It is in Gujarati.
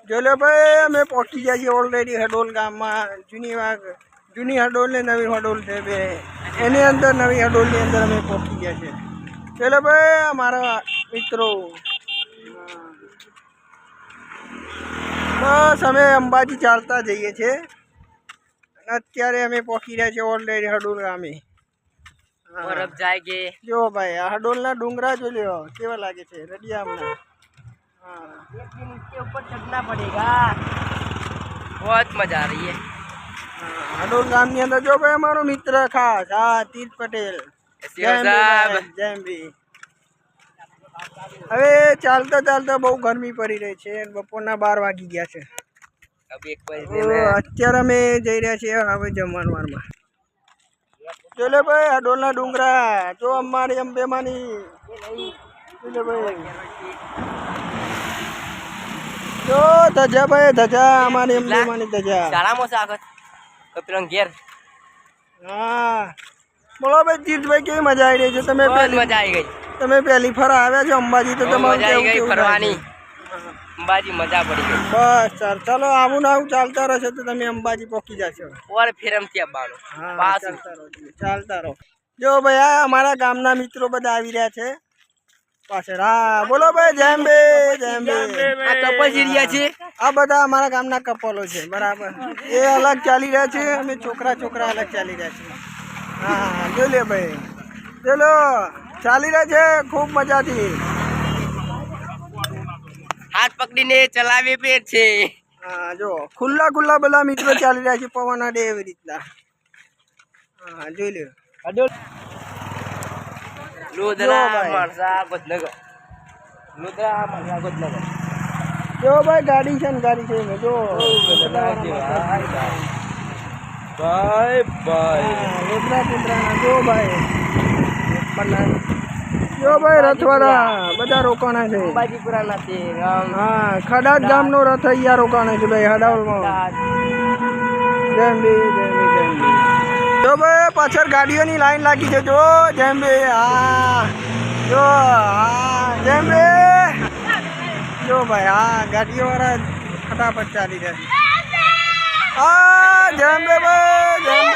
જો લે ભાઈ અમે પહોંચી ગયા છીએ ઓલરેડી હડોલ ગામમાં. જૂની હડોલ ને નવી હડોલ છે બે, એની અંદર નવી હડોલની અંદર અમે પહોંચી ગયા છીએ. ચલો ભાઈ અમારા મિત્રો, બસ અમે અંબાજી ચાલતા જઈએ છીએ. અત્યારે અમે પહોંચી રહ્યા છીએ ઓલરેડી હડોલ ગામે. બરફ જાય કે જો ભાઈ આ હડોલના ડુંગરા જોઈ લ્યો કેવા લાગે છે રડિયામણા. एक दिन इसके ऊपर चढ़ना पड़ेगा, बहुत मजा आ रही है. હડોલ ગામની અંદર જો ભાઈ અમારો મિત્ર ખાસ તીર્થ પટેલ. હવે ચાલતા ચાલતા બહુ ગરમી પડી રહી છે. બપોરના 12 વાગી ગયા છે. અત્યારે અમે જઈ રહ્યા છીએ હવે જમણવારમાં. ચલો ભાઈ હડોલના ડુંગરા જો અમારી અંબેમાની. ચલો ભાઈ જો ધજા ભાઈ ધજા અમારી અંબેમાની ધજા. શાળામાં છે આગળ કપિલન ઘેર. હા બોલો ભાઈ તીર્થભાઈ કેવી મજા આવી રહી છે? તમે મજા આવી ગઈ. તમે પહેલી ફર આવ્યા છો અંબાજી તો તમારું કેવું કેવું ફરવાની? અંબાજી મજા પડી ગઈ. બસ ચાલ ચાલો આવું ને આવું ચાલતા રહેશો તો તમે અંબાજી પહોંચી જશો. ઓર ફેરમથી આવવાનું. હા ચાલતા રહો. જો ભાઈ આ અમારા ગામના મિત્રો બધા આવી રહ્યા છે પાછળ. હા બોલો ભાઈ જેમ્બે જેમ્બે. આ કપલ એરિયા છે. આ બધા અમારા ગામના કપલો છે બરાબર. એ અલગ ચાલી રહ્યા છે, અમે છોકરા છોકરા અલગ ચાલી રહ્યા છે. હા હા જો લે ભાઈ ચલો ચાલી રહ્યા છે ખૂબ મજાથી. હાથ પકડીને ચલાવે પે છે. હા જો ખુલ્લા ખુલ્લા બધા મિત્રો ચાલી રહ્યા છે પવન અડે એવી રીતના. હા જોઈ લ્યો. લુદ્રા મરસા ગોધનગર. લુદ્રા મરસા ગોધનગર. જો ભાઈ ગાડી છે ને ગાડી છે ને જો બાય બાય. લુદ્રા પુત્રાના જો ભાઈ જો ભાઈ રથવાળા બધા રોકાણા છે. અંબાજીપુરાના છે. હા ખડાદ ગામનો રથ અહીંયા રોકાણા છે ભાઈ હડાવલમાં. જેમ્બી જો ભાઈ પાછળ ગાડીઓની લાઈન લાગી છે જો જેમ્બે. હા જો હા જેમ્બે જો ભાઈ હા ગાડીઓવાળા ફટાફટ ચાલી રહ્યા છે. હા જેમ્બે ભાઈ જેમ્બે.